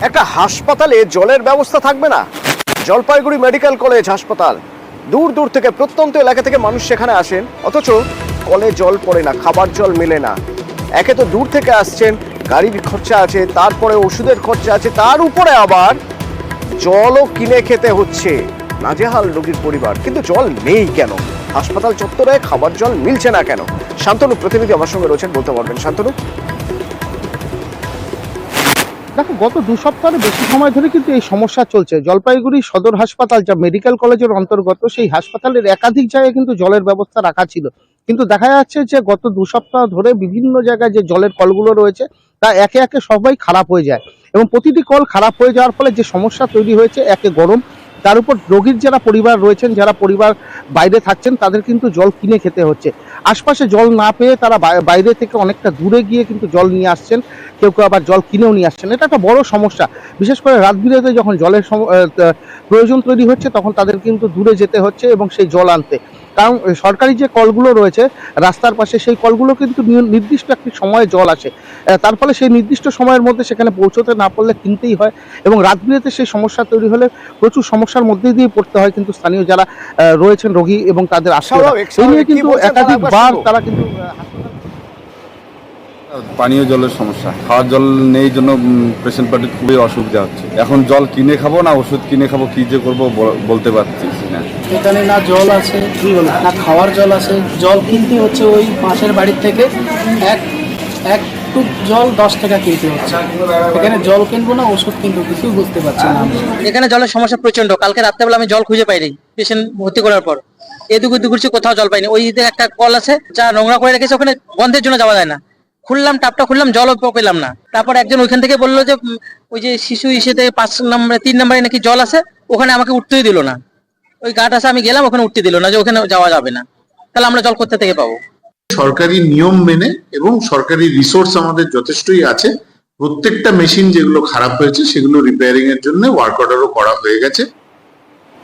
একটা হাসপাতালে জলের ব্যবস্থা থাকবে না? জলপাইগুড়ি মেডিকেল কলেজ হাসপাতাল, দূর দূর থেকে প্রত্যন্ত এলাকা থেকে মানুষ সেখানে আসেন, অথচ কলে জল পড়ে না, খাবার জল মেলে না। একে তো দূর থেকে আসছেন, গাড়ির খরচা আছে, তারপরে ওষুধের খরচা আছে, তার উপরে আবার জলও কিনে খেতে হচ্ছে। নাজেহাল রোগীর পরিবার। কিন্তু জল নেই কেন? হাসপাতাল চত্বরে খাবার জল মিলছে না কেন? শান্তনু প্রতিনিধি আমার সঙ্গে রয়েছেন, বলতে পারবেন। শান্তনু, দেখো, গত 2 সপ্তাহের বেশি সময় ধরে কিন্তু এই সমস্যা চলছে। জলপাইগুড়ি সদর হাসপাতাল, যা মেডিকেল কলেজের অন্তর্গত, সেই হাসপাতালের একাধিক জায়গায় কিন্তু জলের ব্যবস্থা রাখা ছিল, কিন্তু দেখা যাচ্ছে যে গত 2 সপ্তাহ ধরে বিভিন্ন জায়গায় যে জলের কলগুলো রয়েছে তা একে একে সবাই খারাপ হয়ে যায়, এবং প্রতিটি কল খারাপ হয়ে যাওয়ার ফলে যে সমস্যা তৈরি হয়েছে, একে গরম, তার উপর রোগীর যারা পরিবার রয়েছেন, যারা পরিবার বাইরে থাকছেন, তাদের কিন্তু জল কিনে খেতে হচ্ছে। আশপাশে জল না পেয়ে তারা বাইরে থেকে অনেকটা দূরে গিয়ে কিন্তু জল নিয়ে আসছেন, কেউ কেউ আবার জল কিনেও নিয়ে আসছেন। এটা একটা বড় সমস্যা। বিশেষ করে রাত বিরেতে যখন জলের প্রয়োজন তৈরি হচ্ছে, তখন তাদের কিন্তু দূরে যেতে হচ্ছে এবং সেই জল আনতে। কারণ সরকারি যে কলগুলো রয়েছে রাস্তার পাশে, সেই কলগুলো কিন্তু নির্দিষ্ট একটি সময়ে জল আসে, তার ফলে সেই নির্দিষ্ট সময়ের মধ্যে সেখানে পৌঁছতে না পারলে কিনতেই হয়, এবং রাত বিরেতে সেই সমস্যা তৈরি হলে প্রচুর সমস্যার মধ্যে দিয়ে পড়তে হয় কিন্তু স্থানীয় যারা রয়েছেন রোগী এবং তাদের আশ্রয়। এই নিয়ে কিন্তু একাধিকবার তারা কিন্তু পানীয় জলের সমস্যা, খাওয়ার জল নেই জন্য পেশেন্ট পার্টির খুবই অসুবিধা হচ্ছে। এখন জল কিনে খাবো না ওষুধ কিনে খাবো, কি যে করবো বলতে পারছি না। এখানে না জল আছে, না খাওয়ার জল আছে, জল কিনতে হচ্ছে ওই পাশের বাড়ির থেকে এক টুক জল 10 টাকা কিনতে হচ্ছে। এখানে জল কিনবো না ওষুধ কিনবো, কিছু বুঝতে পারছি না। এখানে জলের সমস্যা প্রচন্ড। কালকে রাত্রেবেলা আমি জল খুঁজে পাইনি, পেশেন্ট ভর্তি করার পর এদিকে ঘুরছি, কোথাও জল পাইনি। ওই দিকে একটা কল আছে যা নোংরা করে রেখেছে, ওখানে গন্ধের জন্য যাওয়া যায় না। খুললাম টাপটা, খুললাম জলও পেলাম না। তারপর একজন ওইখান থেকে বললো যে ওই যে শিশু ইসেতে 5 নম্বরে 3 নম্বরে নাকি জল আছে, ওখানে আমাকে উঠতেই দিল না। ওই গাট আছে, আমি গেলাম, ওখানে উঠতে দিল না, যে ওখানে যাওয়া যাবে না। তাহলে আমরা জল কোথা থেকে পাবো? সরকারি নিয়ম মেনে এবং সরকারি রিসোর্স আমাদের যথেষ্টই আছে। প্রত্যেকটা মেশিন যেগুলো খারাপ হয়েছে সেগুলো রিপেয়ারিং এর জন্য ওয়ার্ক অর্ডারও করা হয়ে গেছে।